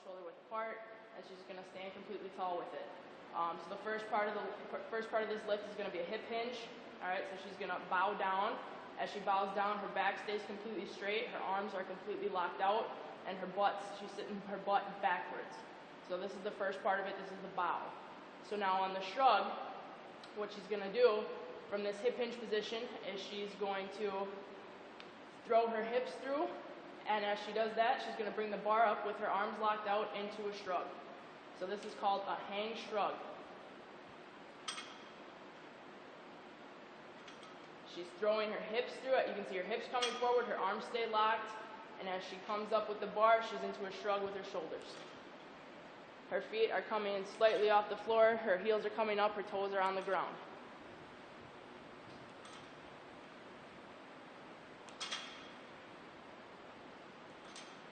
shoulder width apart, and she's going to stand completely tall with it. So the first part of this lift is going to be a hip hinge. All right, so she's going to bow down. As she bows down, her back stays completely straight, her arms are completely locked out, and she's sitting her butt backwards. So this is the first part of it, this is the bow. So now on the shrug, what she's going to do from this hip hinge position is she's going to throw her hips through, and as she does that, she's going to bring the bar up with her arms locked out into a shrug. So this is called a hang shrug. She's throwing her hips through it. You can see her hips coming forward, her arms stay locked, and as she comes up with the bar, she's into a shrug with her shoulders. Her feet are coming slightly off the floor, her heels are coming up, her toes are on the ground.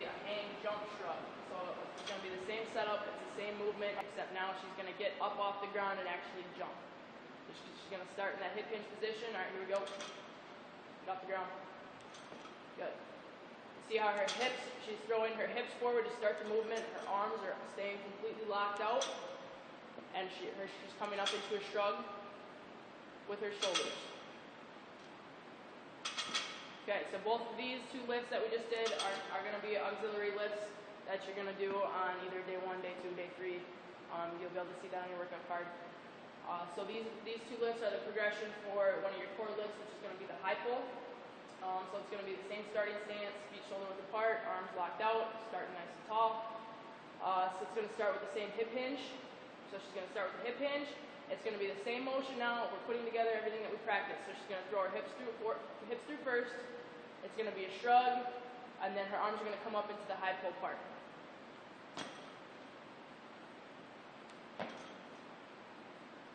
A hang jump shrug. So it's going to be the same setup, it's the same movement, except now she's going to get up off the ground and actually jump. So she's going to start in that hip hinge position. All right, here we go. Get off the ground. Good. See how her hips, she's throwing her hips forward to start the movement. Her arms are staying completely locked out. And she's coming up into a shrug with her shoulders. Okay, so both of these two lifts that we just did are going to be auxiliary lifts that you're going to do on either day 1, day 2, day 3. You'll be able to see that on your workout card. So these two lifts are the progression for one of your core lifts, which is going to be the high pull. So it's going to be the same starting stance, feet shoulder width apart, arms locked out, starting nice and tall. So it's going to start with the same hip hinge. So she's going to start with the hip hinge. It's going to be the same motion now. We're putting together everything that we practiced. So she's going to throw her hips through first. It's going to be a shrug, and then her arms are going to come up into the high pull part.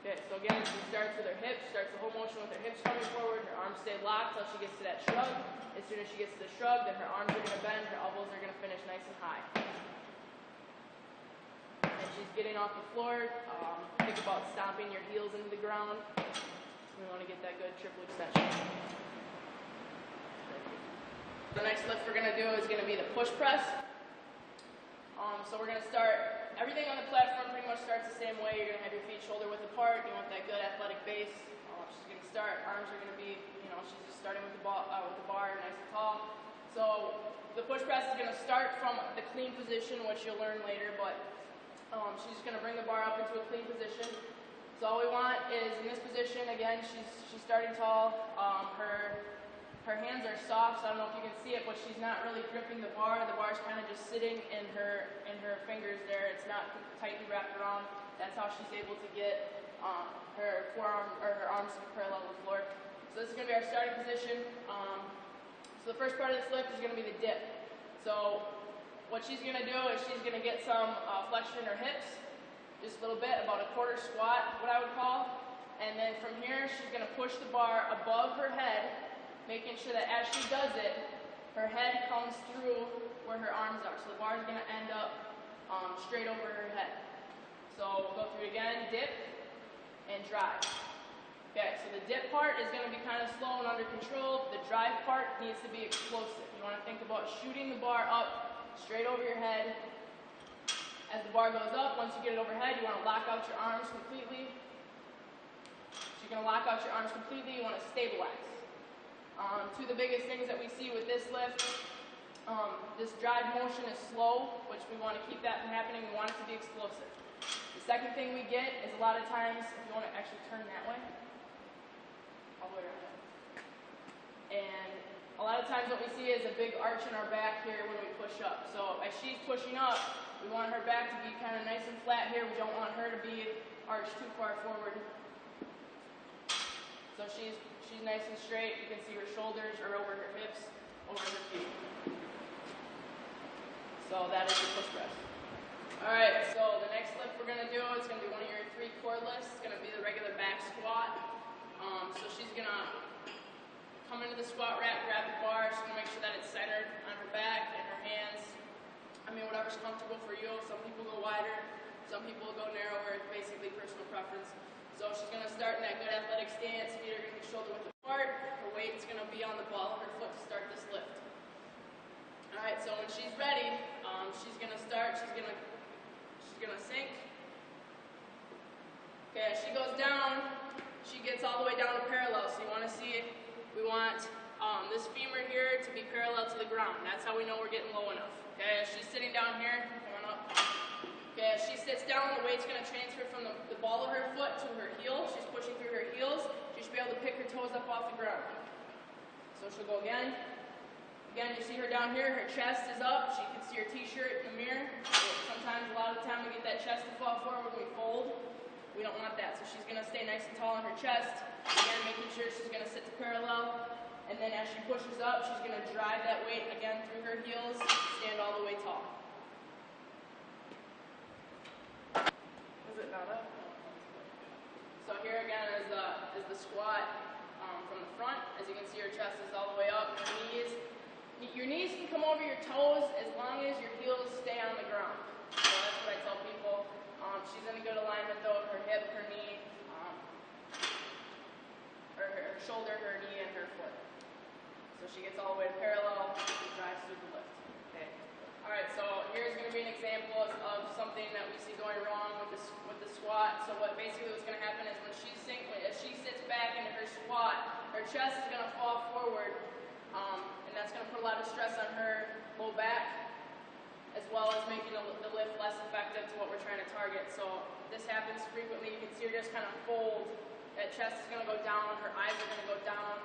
Okay, so again, she starts with her hips, starts the whole motion with her hips coming forward, her arms stay locked until she gets to that shrug. As soon as she gets to the shrug, then her arms are going to bend, her elbows are going to finish nice and high. And she's getting off the floor. Think about stomping your heels into the ground. We want to get that good triple extension. The next lift we're going to do is going to be the push press. So we're going to start, everything on the platform pretty much starts the same way. You're going to have your feet shoulder width apart. You want that good athletic base. She's going to start, arms are going to be, she's just starting with the bar nice and tall. So the push press is going to start from the clean position, which you'll learn later, but she's just going to bring the bar up into a clean position. So all we want is in this position, again, she's starting tall. Her hands are soft, so I don't know if you can see it, but she's not really gripping the bar. The bar's kind of just sitting in her fingers there. It's not tightly wrapped around. That's how she's able to get her forearm or her arms to be parallel with the floor. So this is going to be our starting position. So the first part of this lift is going to be the dip. So what she's going to do is she's going to get some flexion in her hips, just a little bit, about a quarter squat, what I would call. And then from here, she's going to push the bar above her head, making sure that as she does it, her head comes through where her arms are. So the bar is going to end up straight over her head. So we'll go through it again, dip and drive. Okay, so the dip part is going to be kind of slow and under control. The drive part needs to be explosive. You want to think about shooting the bar up straight over your head. As the bar goes up, once you get it overhead, you want to lock out your arms completely. So you're going to lock out your arms completely. You want to stabilize. Two of the biggest things that we see with this lift, this drive motion is slow, which we want to keep that from happening. We want it to be explosive. The second thing we get is a lot of times, if you want to actually turn that way, all the way around. And a lot of times what we see is a big arch in our back here when we push up. So as she's pushing up, we want her back to be kind of nice and flat here. We don't want her to be arched too far forward. So she's nice and straight. You can see her shoulders are over her hips, over her feet. So that is the push press. All right, so the next lift we're going to do is going to be one of your 3 core lifts. It's going to be the regular back squat. So she's going to come into the squat rack, grab the bar. She's going to make sure that it's centered on her back and her hands. I mean, whatever's comfortable for you. Some people go wider, some people go narrower. It's basically personal preference. So she's going to start in that good athletic stance. Feet are going to be shoulder width apart. Her weight is going to be on the ball of her foot to start this lift. All right, so when she's ready, She's gonna start. She's gonna sink. Okay, as she goes down, she gets all the way down to parallel. So you want to see, we want this femur here to be parallel to the ground. That's how we know we're getting low enough. Okay, as she's sitting down here, come on up. Okay, as she sits down, the weight's going to transfer from the ball of her foot to her heel. She's pushing through her heels. She should be able to pick her toes up off the ground. So she'll go again. Again, you see her down here, her chest is up. She can see her t-shirt in the mirror. Sometimes, a lot of the time, we get that chest to fall forward when we fold. We don't want that. So she's going to stay nice and tall on her chest. Again, making sure she's going to sit to parallel. And then as she pushes up, she's going to drive that weight again through her heels, stand all the way tall. Is it not up? So here again is the squat from the front. As you can see, her chest is all the way up. Your knees can come over your toes as long as your heels stay on the ground. So that's what I tell people. She's in a good alignment though, her hip, her knee, her shoulder, her knee, and her foot. So she gets all the way to parallel, she drives through the lift. Okay. Alright, so here's going to be an example of something that we see going wrong with the squat. So what's going to happen is as she sits back into her squat, her chest is going to fall forward, and that's going to put a lot of stress on her low back, as well as making the lift less effective to what we're trying to target. So this happens frequently. You can see her just kind of fold. That chest is going to go down, her eyes are going to go down.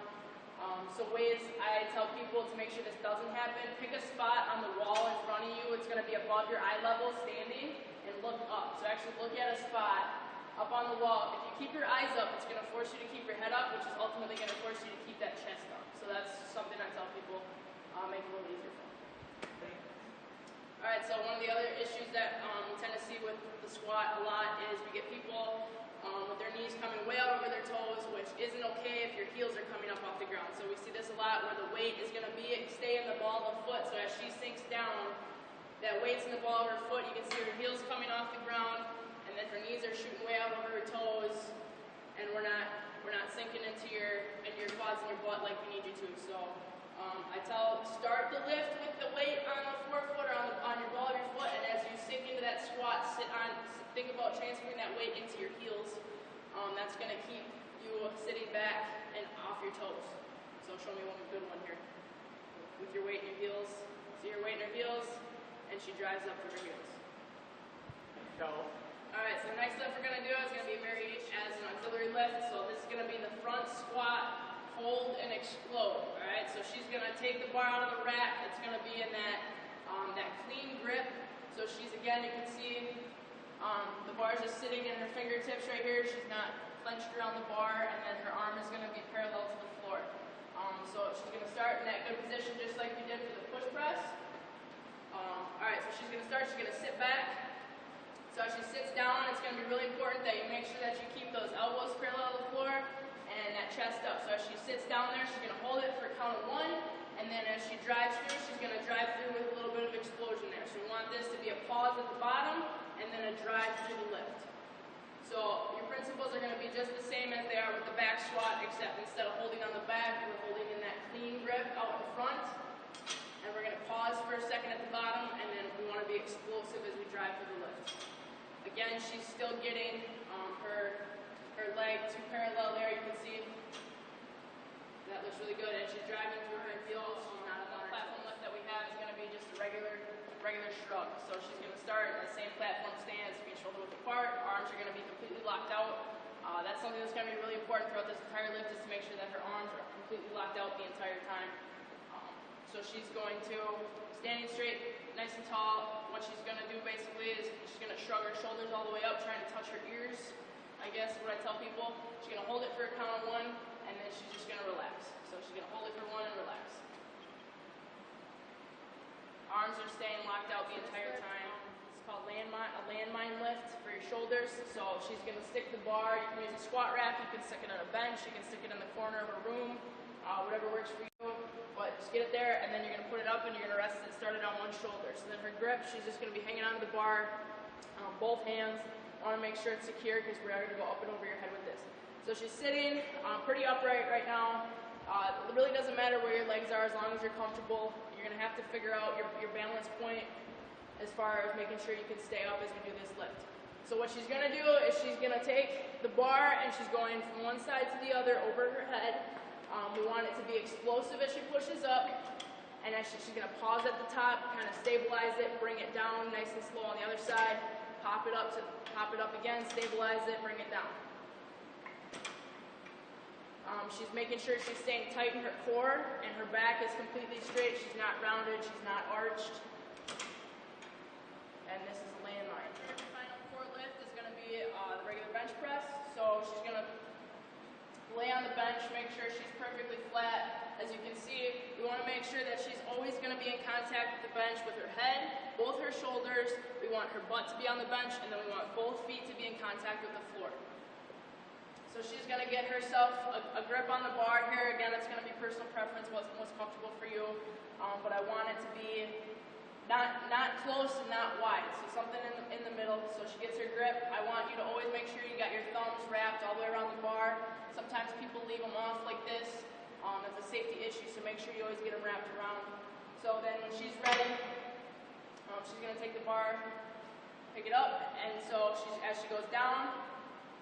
So ways I tell people to make sure this doesn't happen, pick a spot on the wall in front of you. It's going to be above your eye level standing, and look up. So actually look at a spot up on the wall. If you keep your eyes up, it's going to force you to keep your head up, which is ultimately going to force you to keep that chest up. So that's something I tell people, make it a little easier for them. Alright, so one of the other issues that we tend to see with the squat a lot is we get people with their knees coming way out over their toes, which isn't okay if your heels are coming up off the ground. So we see this a lot where the weight is going to stay in the ball of the foot. So as she sinks down, that weight's in the ball of her foot. You can see her heels coming off the ground, and then her knees are shooting way out over her toes, and we're not sinking into your quads and your butt like we need you to. So I start the lift with the weight on the forefoot or on your ball of your foot, and as you sink into that squat, think about transferring that weight into your heels. That's going to keep you sitting back and off your toes. So show me one good one here. With your weight in your heels. See her weight in her heels, and she drives up through her heels. Go. Alright, so the next lift we're going to do is going to be a variation as an auxiliary lift. So this is going to be the front squat, hold, and explode. Alright, so she's going to take the bar out of the rack. It's going to be in that clean grip. So she's, again, you can see the bar is just sitting in her fingertips right here. She's not clenched around the bar, and then her arm is going to be parallel to the floor. So she's going to start in that good position just like we did for the push press. Alright, so she's going to start, she's going to sit back. So as she sits down, it's going to be really important that you make sure that you keep those elbows parallel to the floor and that chest up. So as she sits down there, she's going to hold it for a count of 1, and then as she drives through, she's going to drive through with a little bit of explosion there. So we want this to be a pause at the bottom, and then a drive through the lift. So your principles are going to be just the same as they are with the back squat, except instead of holding on the back, we're holding in that clean grip out in front. And we're going to pause for a second at the bottom, and then we want to be explosive as we drive through the lift. Again, she's still getting her leg to parallel there. You can see that looks really good, and she's driving through her heels. She's not on the platform lift that we have is going to be just a regular shrug. So she's going to start in the same platform stance, feet shoulder width apart. Arms are going to be completely locked out. That's something that's going to be really important throughout this entire lift, is to make sure that her arms are completely locked out the entire time. So she's going to, standing straight, nice and tall, what she's going to do basically is she's going to shrug her shoulders all the way up, trying to touch her ears, I guess what I tell people. She's going to hold it for a count of 1, and then she's just going to relax. So she's going to hold it for 1 and relax. Arms are staying locked out the entire time. It's called a landmine lift for your shoulders. So she's going to stick the bar. You can use a squat rack, you can stick it on a bench, you can stick it in the corner of a room, whatever works for you. But just get it there, and then you're going to put it up, and you're going to rest it started on one shoulder. So then her grip, she's just going to be hanging onto the bar, both hands. Want to make sure it's secure, because we're going to go up and over your head with this. So she's sitting pretty upright right now. It really doesn't matter where your legs are as long as you're comfortable. You're going to have to figure out your balance point as far as making sure you can stay up as you do this lift. So what she's gonna do is she's gonna take the bar and she's going from one side to the other over her head. We want it to be explosive as she pushes up, and as she's gonna pause at the top, kind of stabilize it, bring it down nice and slow on the other side, pop it up again, stabilize it, bring it down. She's making sure she's staying tight in her core and her back is completely straight. She's not rounded, she's not arched. And this is a landmine. Her final core lift is going to be the regular bench press. So she's going to lay on the bench, make sure she's perfectly flat. As you can see, we want to make sure that she's always going to be in contact with the bench with her head, both her shoulders. We want her butt to be on the bench, and then we want both feet to be in contact with the floor. So she's going to get herself a grip on the bar here. Again, it's going to be personal preference, what's most comfortable for you. But I want it to be not close and not wide. So something in the middle. So she gets her grip. I want you to always make sure you got your thumbs wrapped all the way around the bar. Sometimes people leave them off like this. It's a safety issue, so make sure you always get them wrapped around. So then when she's ready, she's going to take the bar, pick it up, and so as she goes down,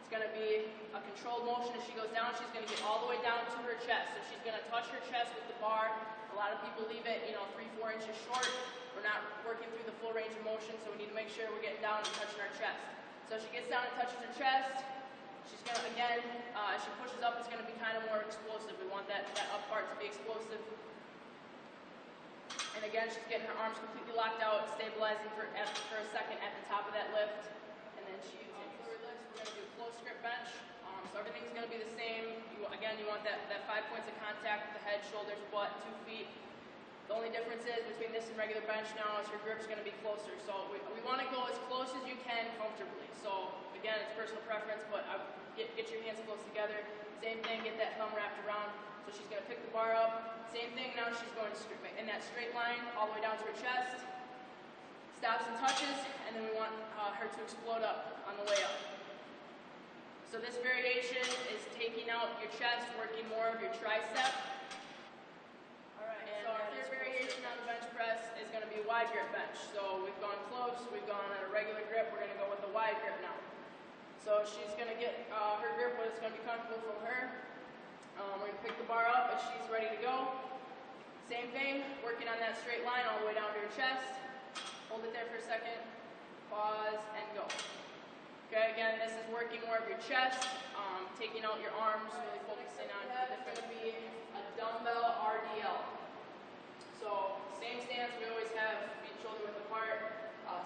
it's going to be a controlled motion. As she goes down, she's going to get all the way down to her chest. So she's going to touch her chest with the bar. A lot of people leave it, 3-4 inches short. We're not working through the full range of motion, so we need to make sure we're getting down and touching our chest. So she gets down and touches her chest. She's going to, again, as she pushes up, it's going to be kind of more explosive. We want that up part to be explosive. And again, she's getting her arms completely locked out, stabilizing for a second at the top of that lift. And then she for lifts, we're going to do close grip bench. So everything's going to be the same. Again, you want that 5 points of contact with the head, shoulders, butt, 2 feet. The only difference is between this and regular bench now is your grip's going to be closer. So we want to go as close as you can comfortably. So again, it's personal preference, but get your hands close together. Same thing, get that thumb wrapped around. So she's going to pick the bar up. Same thing, now she's going in that straight line all the way down to her chest. Stops and touches, and then we want her to explode up on the way up. So this variation is taking out your chest, working more of your tricep. Alright, so our third variation on the bench press is going to be a wide grip bench. So we've gone close, we've gone at a regular grip, we're going to go with a wide grip now. So she's going to get her grip where it's going to be comfortable for her. We're going to pick the bar up as she's ready to go. Same thing, working on that straight line all the way down to your chest. Hold it there for a second, pause, and go. Okay, again, this is working more of your chest, taking out your arms, really focusing on this is going to be a dumbbell RDL. So, same stance, we always have feet shoulder width apart,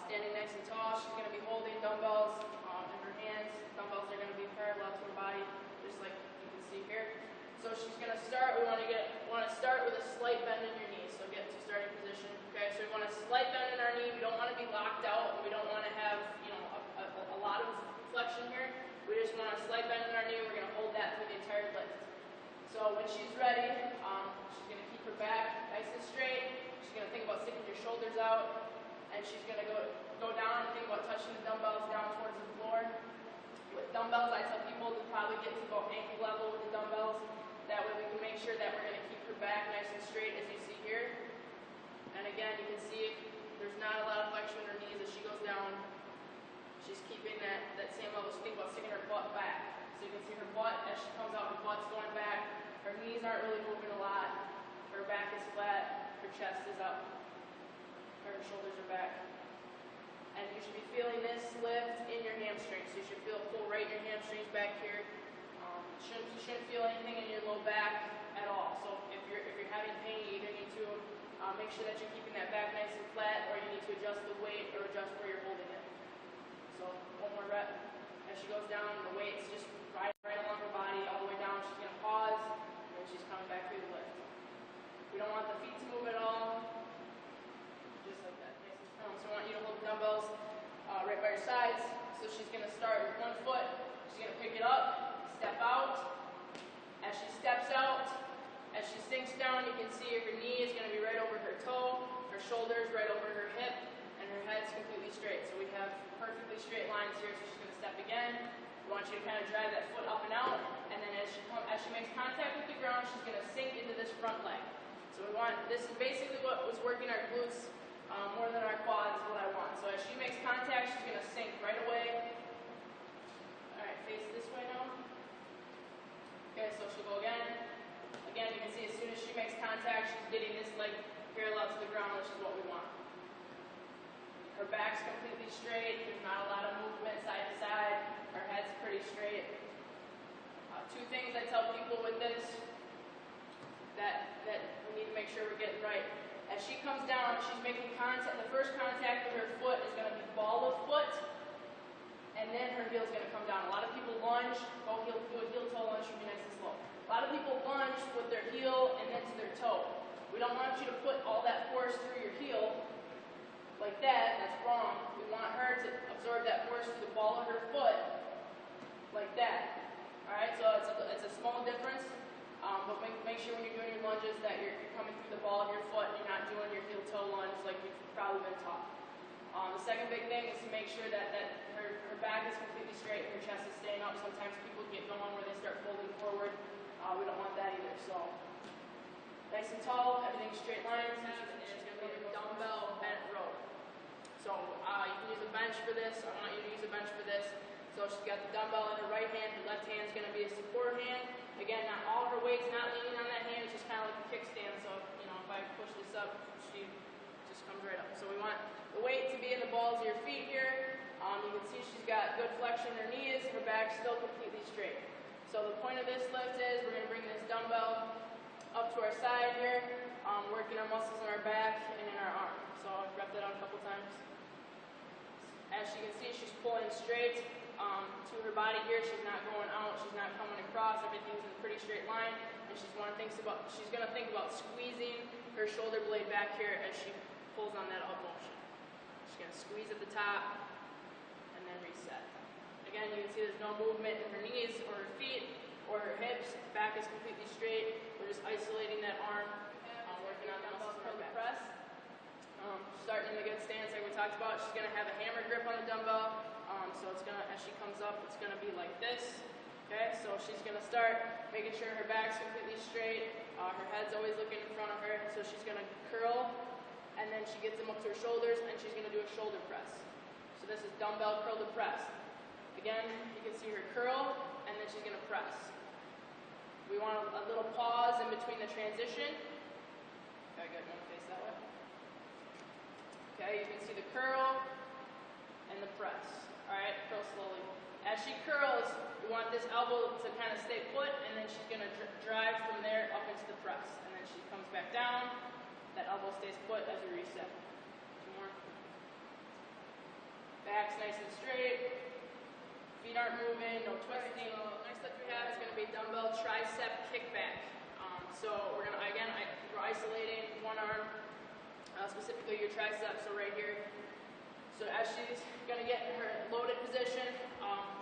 standing nice and tall. She's going to be holding dumbbells in her hands. Dumbbells are going to be parallel to her body, just like you can see here. So she's going to start, we want to start with a slight bend in your knees, so get to starting position. Okay, so we want a slight bend in our knee, we don't want to be locked out, we don't want to have, a lot of flexion here. We just want a slight bend in our knee, we're going to hold that through the entire lift. So when she's ready, she's going to keep her back nice and straight, she's going to think about sticking your shoulders out, and she's going to go down and think about touching the dumbbells down towards the floor. With dumbbells, I tell people to probably get to about ankle level with the dumbbells. That way we can make sure that we're going to keep her back nice and straight as you see here. And again, you can see there's not a lot of flexion in her knees as she goes down. She's keeping that same level. She's thinking about sticking her butt back. So you can see her butt as she comes out, her butt's going back. Her knees aren't really moving a lot. Her back is flat. Her chest is up. Her shoulders are back. And you should be feeling this lift in your hamstrings. So you should pull right in your hamstrings back here. You shouldn't feel anything in your low back at all. So if you're having pain, you either need to make sure that you're keeping that back nice and flat, or you need to adjust the weight or adjust where you're holding it. So one more rep. As she goes down, the weight's just right along her body, all the way down. She's going to pause, and then she's coming back through the lift. We don't want the feet to move at all. Just like that. So I want you to hold the dumbbells right by your sides. So she's going to start with one foot. She's going to pick it up, step out. As she steps out, as she sinks down, you can see her knee is going to be right over her toe, her shoulders right over her hip, and her head's completely straight. So we have perfectly straight lines here. So she's going to step again. We want you to kind of drive that foot up and out, and then as she makes contact with the ground, she's going to sink into this front leg. So this is basically what was working our glutes more than our quads is what I want. So as she makes contact, she's going to sink right away. All right, face this way now. Okay, so she'll go again. Again, you can see as soon as she makes contact, she's getting this leg parallel to the ground, which is what we want. Her back's completely straight. There's not a lot of movement side to side. Her head's pretty straight. Two things I tell people with this that we need to make sure we're getting right. As she comes down, she's making contact. The first contact with her foot is going to be ball of foot, and then her heel's going to come down. A lot of people lunge, do a heel toe lunge, should be nice and slow. A lot of people lunge with their heel and then to their toe. We don't want you to put all that force through your heel like that. That's wrong. We want her to absorb that force through the ball of her foot like that. Alright, so it's a small difference, but make sure when you're doing your lunges that you're coming through the ball of your foot and you're not doing your heel toe lunge like you've probably been taught. The second big thing is to make sure that her back is completely straight and her chest is staying up. Sometimes people get going where they start folding forward. We don't want that either. So nice and tall, everything straight lines, and it's going to be a dumbbell bent row. So you can use a bench for this. I want you to use a bench for this. So she's got the dumbbell in her right hand. Her left hand is going to be a support hand. Again, not all her weight's not leaning on that hand. It's just kind of like a kickstand. So if I push this up, she just comes right up. So we want the weight to be in the balls of your feet here. You can see she's got good flexion in her knees. Her back's still completely straight. So the point of this lift is we're going to bring this dumbbell up to our side here, working our muscles in our back and in our arm. So I'll rep that on a couple times. As you can see, she's pulling straight to her body here. She's not going out. She's not coming across. Everything's in a pretty straight line. And she's going to think about squeezing her shoulder blade back here as she pulls on that up motion. She's going to squeeze at the top and then reset. Again, you can see there's no movement in her knees or her feet or her hips. Back is completely straight. We're just isolating that arm, working on the muscles of her press. Starting in the good stance like we talked about, she's going to have a hammer grip on the dumbbell. So it's going to, as she comes up, it's going to be like this. Okay, so she's going to start making sure her back's completely straight. Her head's always looking in front of her. So she's going to curl, and then she gets them up to her shoulders, and she's going to do a shoulder press. So this is dumbbell curl to press. Again, you can see her curl, and then she's going to press. We want a little pause in between the transition. Okay, good. You want to face that way? Okay, you can see the curl and the press. Alright, curl slowly. As she curls, we want this elbow to kind of stay put, and then she's going to drive from there up into the press. And then she comes back down. That elbow stays put as we reset. Two more. Back's nice and straight. Feet aren't moving, no twisting. Next lift we have is going to be dumbbell tricep kickback. So we're going to, again, we're isolating one arm, specifically your tricep, so right here. So as she's going to get in her loaded position,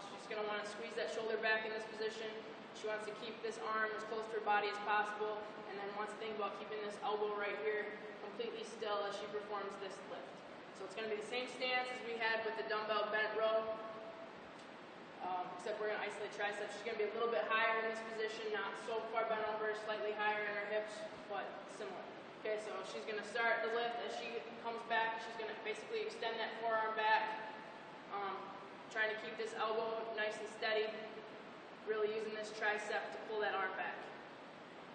she's going to want to squeeze that shoulder back in this position. She wants to keep this arm as close to her body as possible, and then wants to think about keeping this elbow right here completely still as she performs this lift. So it's going to be the same stance as we had with the dumbbell bent row, except we're going to isolate triceps. She's going to be a little bit higher in this position, not so far bent over, slightly higher in her hips, but similar. Okay, so she's going to start the lift. As she comes back, she's going to basically extend that forearm back, trying to keep this elbow nice and steady, really using this tricep to pull that arm back.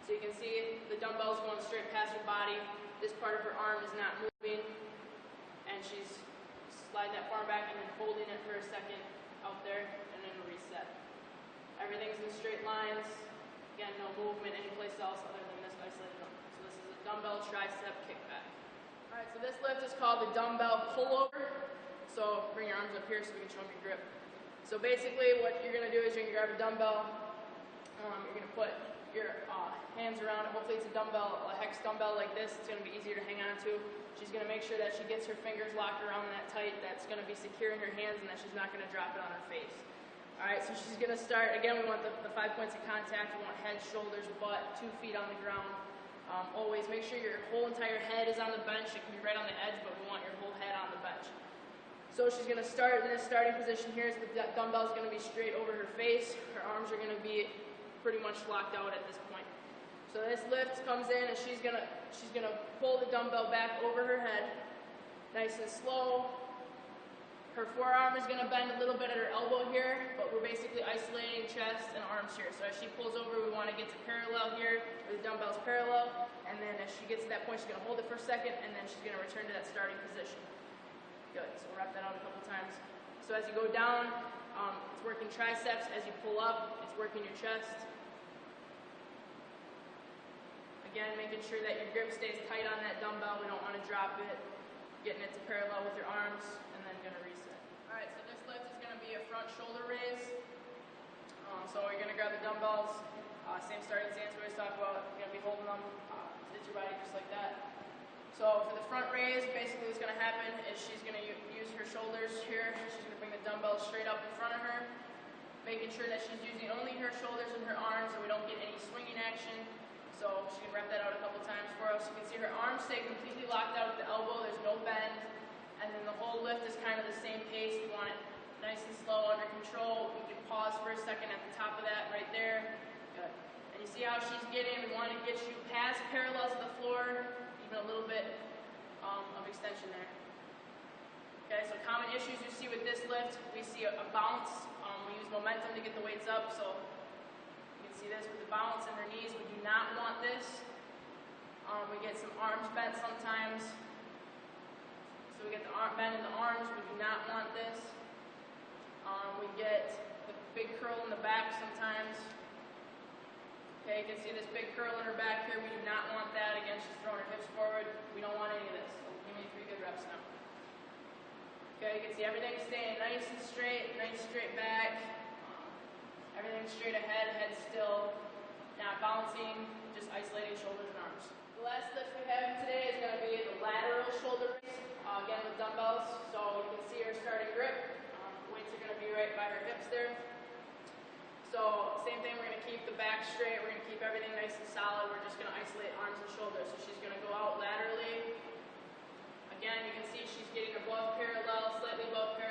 So you can see the dumbbell's going straight past her body. This part of her arm is not moving, and she's sliding that far back and then holding it for a second out there, and then reset. Everything's in straight lines. Again, no movement anyplace else other than this isolated arm. So this is a dumbbell tricep kickback. Alright, so this lift is called the dumbbell pullover. So bring your arms up here so we can show them your grip. So basically what you're going to do is you're going to grab a dumbbell. You're going to put your hands around it. Hopefully it's a dumbbell, a hex dumbbell like this. It's going to be easier to hang on to. She's going to make sure that she gets her fingers locked around that tight. That's going to be secure in her hands, and that she's not going to drop it on her face. Alright, so she's going to start. Again, we want the 5 points of contact. We want head, shoulders, butt, 2 feet on the ground. Always make sure your whole entire head is on the bench. It can be right on the edge, but we want your whole head on the bench. So she's going to start in this starting position here. So the dumbbell is going to be straight over her face. Her arms are going to be pretty much locked out at this point. So this lift comes in, and she's gonna pull the dumbbell back over her head. nice and slow. Her forearm is going to bend a little bit at her elbow here, but we're basically isolating chest and arms here. So as she pulls over, we want to get to parallel here, where the dumbbell's parallel, and then as she gets to that point, she's going to hold it for a second, and then she's going to return to that starting position. Good, so we'll wrap that out a couple times. So as you go down, it's working triceps. As you pull up, it's working your chest. Again, making sure that your grip stays tight on that dumbbell. We don't want to drop it. Getting it to parallel with your arms, and then going to reset. Alright, so this lift is going to be a front shoulder raise. So you're going to grab the dumbbells, same starting stance we always talk about. You're going to be holding them, sit your body just like that. So for the front raise, basically what's going to happen is she's going to use her shoulders here. She's going to bring the dumbbells straight up in front of her, making sure that she's using only her shoulders and her arms so we don't get any swinging action. So she can wrap that out a couple times for us. You can see her arms stay completely locked out at the elbow. There's no bend. And then the whole lift is kind of the same pace. We want it nice and slow, under control. We can pause for a second at the top of that right there. Good. And you see how she's getting. We want to get you past parallels of the floor, even a little bit of extension there. Okay, so common issues you see with this lift, we see a bounce. We use momentum to get the weights up. So you can see this with the bounce in her knees. We do not want this. We get some arms bent sometimes. So we get the arm bend in the arms. We do not want this. We get the big curl in the back sometimes. Okay, you can see this big curl in her back here. We do not want that. Again, she's throwing her hips forward. We don't want any of this. So give me 3 good reps now. Okay, you can see everything staying nice and straight back. Everything straight ahead, head still. Not bouncing, just isolating shoulders and arms. The last lift we have today is going to be the lateral shoulder raise, again with dumbbells. So you can see her starting grip. The weights are going to be right by her hips there. So same thing, we're going to keep the back straight. We're going to keep everything nice and solid. We're just going to isolate arms and shoulders. So she's going to go out laterally. Again, you can see she's getting above parallel, slightly above parallel.